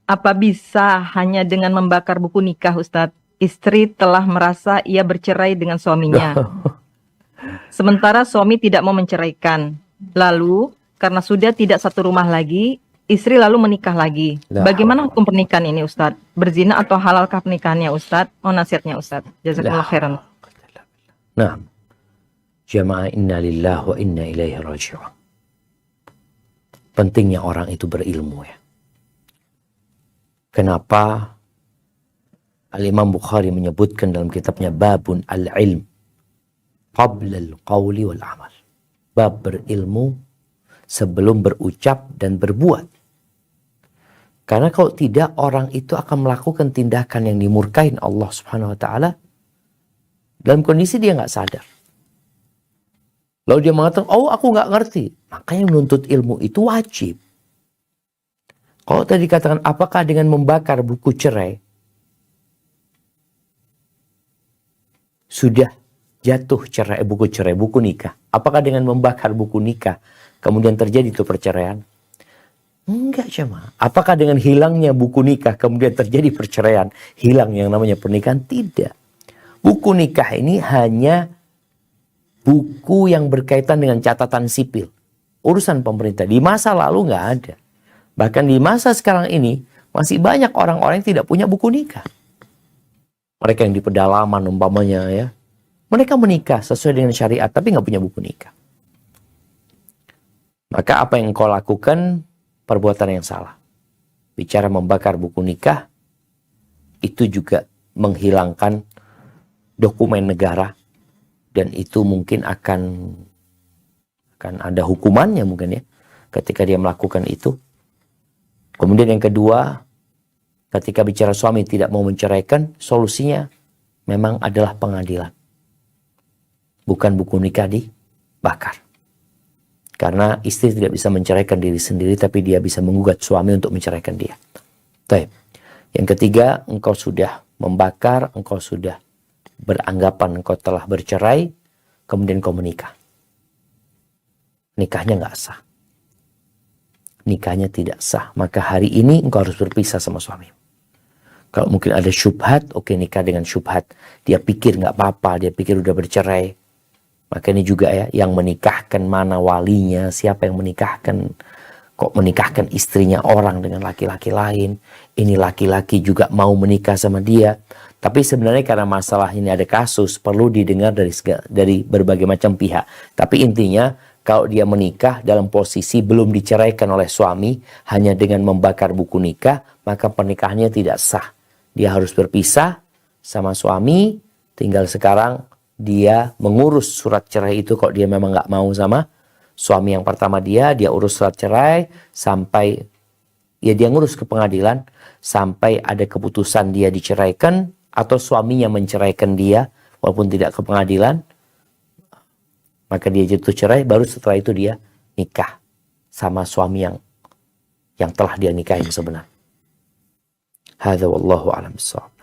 Apa bisa hanya dengan membakar buku nikah, Ustadz? Istri telah merasa ia bercerai dengan suaminya. Sementara suami tidak mau menceraikan. Lalu, karena sudah tidak satu rumah lagi, istri lalu menikah lagi. Bagaimana hukum pernikahan ini, Ustadz? Berzina atau halalkah pernikahannya, Ustadz? Oh, nasihatnya, Ustadz. Jazakumullah khairan. Nah, jamaah inna lillahi wa inna ilaihi raji'un. Pentingnya orang itu berilmu ya. Kenapa Al-Imam Bukhari menyebutkan dalam kitabnya Babun al-ilm qabla al-qawli wal-amal. Bab berilmu sebelum berucap dan berbuat. Karena kalau tidak, orang itu akan melakukan tindakan yang dimurkain Allah Subhanahu wa taala dalam kondisi dia nggak sadar. Lalu dia mengatakan, oh aku nggak ngerti. Makanya menuntut ilmu itu wajib. Kalau tadi dikatakan, apakah dengan membakar buku cerai sudah jatuh cerai, buku nikah? Apakah dengan membakar buku nikah kemudian terjadi itu perceraian? Enggak jemaah. Apakah dengan hilangnya buku nikah kemudian terjadi perceraian, hilang yang namanya pernikahan? Tidak. Buku nikah ini hanya buku yang berkaitan dengan catatan sipil, urusan pemerintah. Di masa lalu nggak ada. Bahkan di masa sekarang ini masih banyak orang-orang yang tidak punya buku nikah. Mereka yang di pedalaman umpamanya ya, mereka menikah sesuai dengan syariat tapi nggak punya buku nikah. Maka apa yang engkau lakukan perbuatan yang salah. Bicara membakar buku nikah itu juga menghilangkan dokumen negara dan itu mungkin akan ada hukumannya mungkin ya ketika dia melakukan itu. Kemudian yang kedua, ketika bicara suami tidak mau menceraikan, solusinya memang adalah pengadilan. Bukan buku nikah dibakar. Karena istri tidak bisa menceraikan diri sendiri, tapi dia bisa menggugat suami untuk menceraikan dia. Baik. Yang ketiga, engkau sudah membakar, engkau sudah beranggapan engkau telah bercerai, kemudian kau menikah. Nikahnya nggak sah. Nikahnya tidak sah. Maka hari ini engkau harus berpisah sama suami. Kalau mungkin ada syubhat, oke nikah dengan syubhat. Dia pikir nggak apa-apa, dia pikir udah bercerai. Maka ini juga ya, yang menikahkan mana walinya, siapa yang menikahkan. Kok menikahkan istrinya orang dengan laki-laki lain. Ini laki-laki juga mau menikah sama dia. Tapi sebenarnya karena masalah ini ada kasus, perlu didengar dari berbagai macam pihak. Tapi intinya, kalau dia menikah dalam posisi belum diceraikan oleh suami, hanya dengan membakar buku nikah, maka pernikahannya tidak sah. Dia harus berpisah sama suami, tinggal sekarang dia mengurus surat cerai itu kalau dia memang nggak mau sama suami yang pertama dia urus surat cerai sampai ya dia ngurus ke pengadilan sampai ada keputusan dia diceraikan atau suaminya menceraikan dia walaupun tidak ke pengadilan. Maka dia jatuh cerai, baru setelah itu dia nikah sama suami yang telah dia nikahin sebenarnya. Hadza wallahu a'lam bissawab.